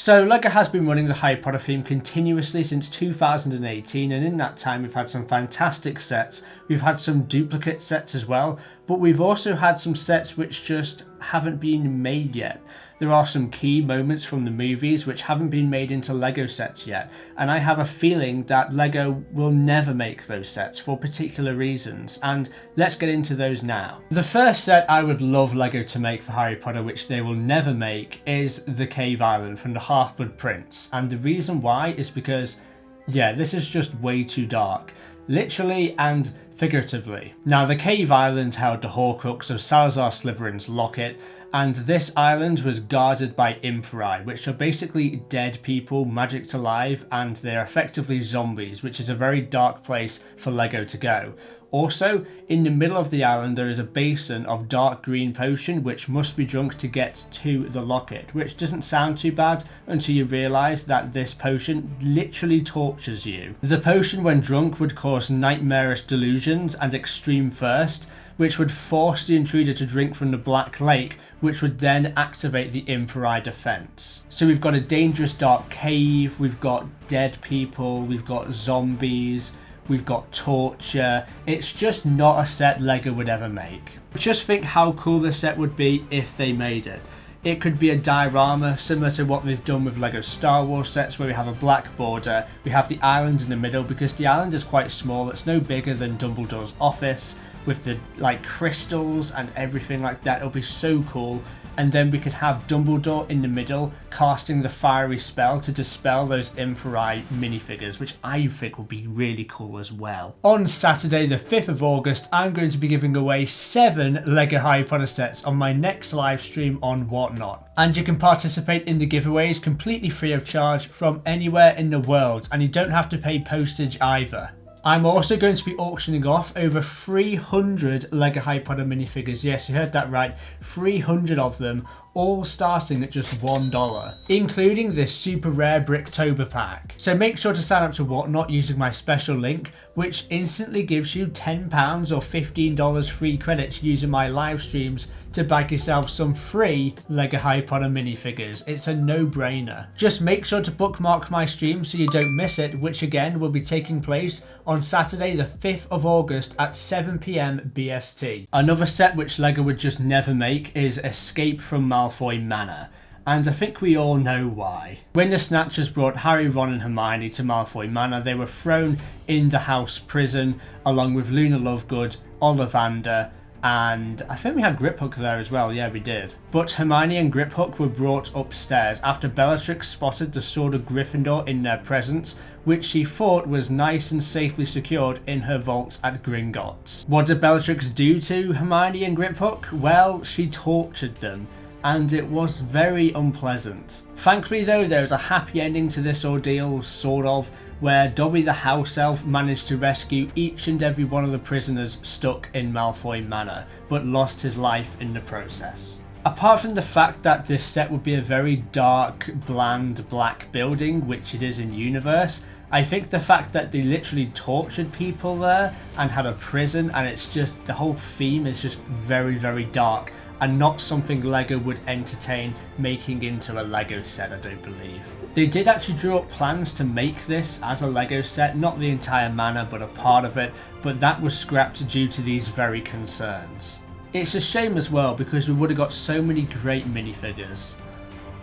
So LEGO has been running the Harry Potter theme continuously since 2018, and in that time we've had some fantastic sets, we've had some duplicate sets as well, but we've also had some sets which just haven't been made yet. There are some key moments from the movies which haven't been made into LEGO sets yet, and I have a feeling that LEGO will never make those sets for particular reasons, and let's get into those now. The first set I would love LEGO to make for Harry Potter, which they will never make, is the Cave Island from the Half-Blood Prince, and the reason why is because, yeah, this is just way too dark, literally and figuratively. Now, the Cave Island held the Horcrux of Salazar Slytherin's locket, and this island was guarded by Inferi, which are basically dead people magicked alive, and they're effectively zombies, which is a very dark place for LEGO to go. Also, in the middle of the island there is a basin of dark green potion which must be drunk to get to the locket, which doesn't sound too bad until you realise that this potion literally tortures you. The potion when drunk would cause nightmarish delusions and extreme thirst, which would force the intruder to drink from the Black Lake, which would then activate the Inferi defense. So we've got a dangerous dark cave, we've got dead people, we've got zombies, we've got torture. It's just not a set LEGO would ever make. Just think how cool this set would be if they made it. It could be a diorama similar to what they've done with LEGO Star Wars sets, where we have a black border, we have the island in the middle, because the island is quite small, it's no bigger than Dumbledore's office, with the like crystals and everything like that. It'll be so cool. And then we could have Dumbledore in the middle casting the fiery spell to dispel those Inferi minifigures, which I think would be really cool as well. On Saturday the 5th of August, I'm going to be giving away 7 LEGO Harry Potter sets on my next live stream on Whatnot. And you can participate in the giveaways completely free of charge from anywhere in the world, and you don't have to pay postage either. I'm also going to be auctioning off over 300 LEGO Harry Potter minifigures. Yes, you heard that right, 300 of them, all starting at just $1, including this super rare Bricktober pack. So make sure to sign up to Whatnot using my special link, which instantly gives you £10 or $15 free credits using my live streams to bag yourself some free LEGO Harry Potter minifigures. It's a no-brainer. Just make sure to bookmark my stream so you don't miss it, which again will be taking place on Saturday the 5th of August at 7 PM BST. Another set which LEGO would just never make is Escape from Malfoy Manor, and I think we all know why. When the Snatchers brought Harry, Ron and Hermione to Malfoy Manor, they were thrown in the house prison along with Luna Lovegood, Ollivander, and I think we had Griphook there as well, yeah we did. But Hermione and Griphook were brought upstairs after Bellatrix spotted the Sword of Gryffindor in their presence, which she thought was nice and safely secured in her vault at Gringotts. What did Bellatrix do to Hermione and Griphook? Well, she tortured them, and it was very unpleasant. Thankfully though, there is a happy ending to this ordeal, sort of, where Dobby the house elf managed to rescue each and every one of the prisoners stuck in Malfoy Manor, but lost his life in the process. Apart from the fact that this set would be a very dark, bland, black building, which it is in universe, I think the fact that they literally tortured people there and had a prison, and it's just, the whole theme is just very, very dark, and not something LEGO would entertain making into a LEGO set, I don't believe. They did actually draw up plans to make this as a LEGO set, not the entire manor but a part of it, but that was scrapped due to these very concerns. It's a shame as well, because we would have got so many great minifigures.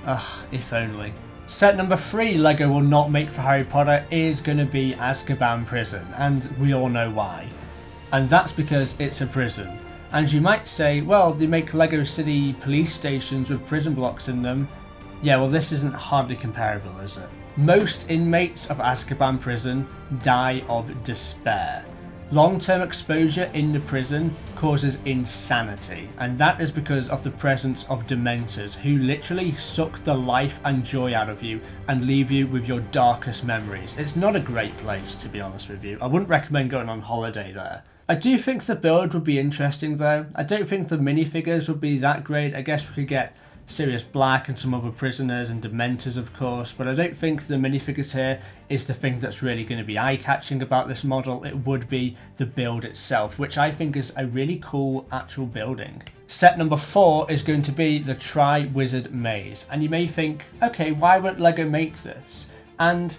Ugh, if only. Set number 3 LEGO will not make for Harry Potter is going to be Azkaban Prison, and we all know why. And that's because it's a prison. And you might say, well, they make LEGO City police stations with prison blocks in them. Yeah, well, this isn't hardly comparable, is it? Most inmates of Azkaban Prison die of despair. Long-term exposure in the prison causes insanity, and that is because of the presence of Dementors, who literally suck the life and joy out of you and leave you with your darkest memories. It's not a great place, to be honest with you. I wouldn't recommend going on holiday there. I do think the build would be interesting though. I don't think the minifigures would be that great. I guess we could get Sirius Black and some other prisoners and Dementors, of course, but I don't think the minifigures here is the thing that's really going to be eye-catching about this model. It would be the build itself, which I think is a really cool actual building. Set number 4 is going to be the Tri-Wizard Maze, and you may think, okay, why won't LEGO make this? And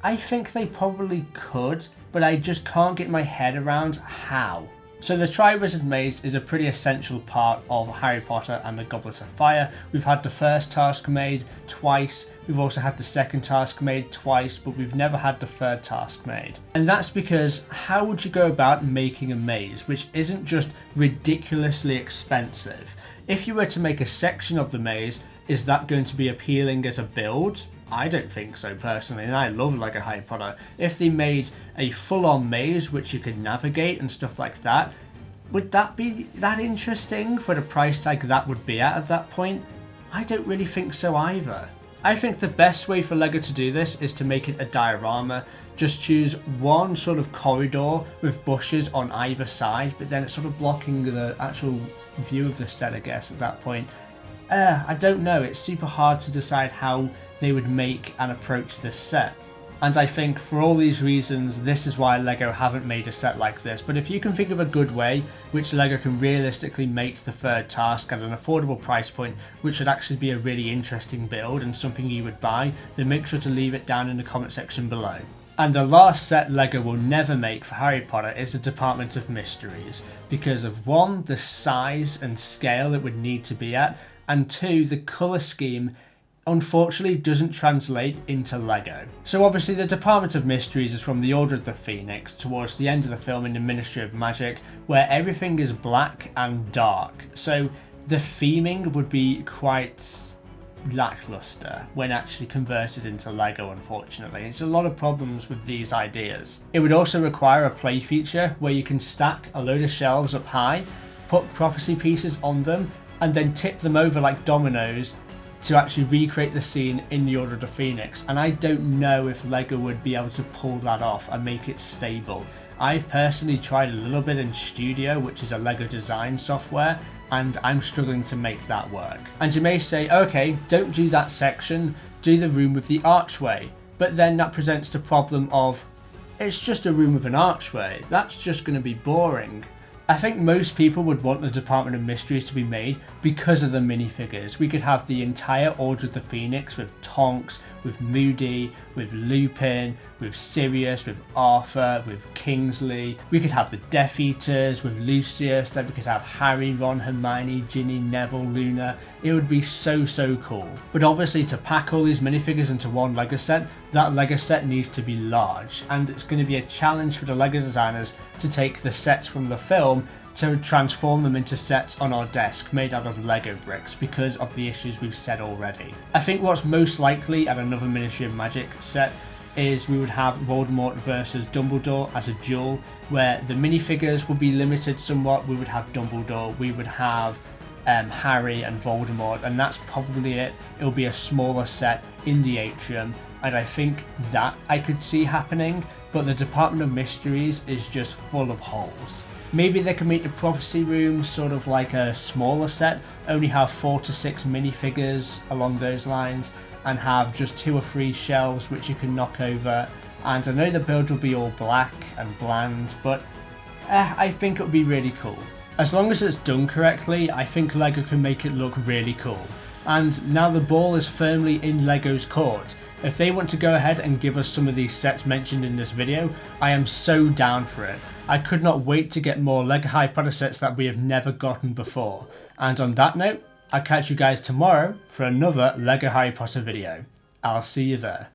I think they probably could, but I just can't get my head around how. So the Tri-Wizard Maze is a pretty essential part of Harry Potter and the Goblet of Fire. We've had the first task made twice, we've also had the second task made twice, but we've never had the third task made. And that's because how would you go about making a maze which isn't just ridiculously expensive? If you were to make a section of the maze, is that going to be appealing as a build? I don't think so personally, and I love LEGO Harry Potter. If they made a full-on maze which you could navigate and stuff like that, would that be that interesting for the price tag that would be at that point? I don't really think so either. I think the best way for LEGO to do this is to make it a diorama. Just choose one sort of corridor with bushes on either side, but then it's sort of blocking the actual view of the set, I guess, at that point. I don't know, it's super hard to decide how they would make and approach this set. And I think for all these reasons, this is why LEGO haven't made a set like this. But if you can think of a good way which LEGO can realistically make the third task at an affordable price point, which would actually be a really interesting build and something you would buy, then make sure to leave it down in the comment section below. And the last set LEGO will never make for Harry Potter is the Department of Mysteries, because of 1, the size and scale it would need to be at, and 2, the colour scheme unfortunately doesn't translate into LEGO. So obviously the Department of Mysteries is from the Order of the Phoenix towards the end of the film in the Ministry of Magic, where everything is black and dark. So the theming would be quite lackluster when actually converted into LEGO, unfortunately. It's a lot of problems with these ideas. It would also require a play feature where you can stack a load of shelves up high, put prophecy pieces on them, and then tip them over like dominoes to actually recreate the scene in the Order of the Phoenix, and I don't know if LEGO would be able to pull that off and make it stable. I've personally tried a little bit in Studio, which is a LEGO design software, and I'm struggling to make that work. And you may say, okay, don't do that section, do the room with the archway, but then that presents the problem of, it's just a room with an archway, that's just going to be boring. I think most people would want the Department of Mysteries to be made because of the minifigures. We could have the entire Order of the Phoenix with Tonks, with Moody, with Lupin, with Sirius, with Arthur, with Kingsley. We could have the Death Eaters with Lucius, then we could have Harry, Ron, Hermione, Ginny, Neville, Luna. It would be so cool. But obviously to pack all these minifigures into one LEGO set, that LEGO set needs to be large, and it's going to be a challenge for the LEGO designers to take the sets from the film to transform them into sets on our desk made out of LEGO bricks because of the issues we've said already. I think what's most likely at another Ministry of Magic set is we would have Voldemort versus Dumbledore as a duel, where the minifigures would be limited somewhat. We would have Dumbledore, we would have Harry and Voldemort, and that's probably it. It'll be a smaller set in the atrium, and I think that I could see happening, but the Department of Mysteries is just full of holes. Maybe they can make the prophecy room sort of like a smaller set, only have 4 to 6 minifigures along those lines, and have just 2 or 3 shelves which you can knock over. And I know the build will be all black and bland, but I think it would be really cool. As long as it's done correctly, I think LEGO can make it look really cool. And now the ball is firmly in LEGO's court. If they want to go ahead and give us some of these sets mentioned in this video, I am so down for it. I could not wait to get more LEGO Harry Potter sets that we have never gotten before. And on that note, I'll catch you guys tomorrow for another LEGO Harry Potter video. I'll see you there.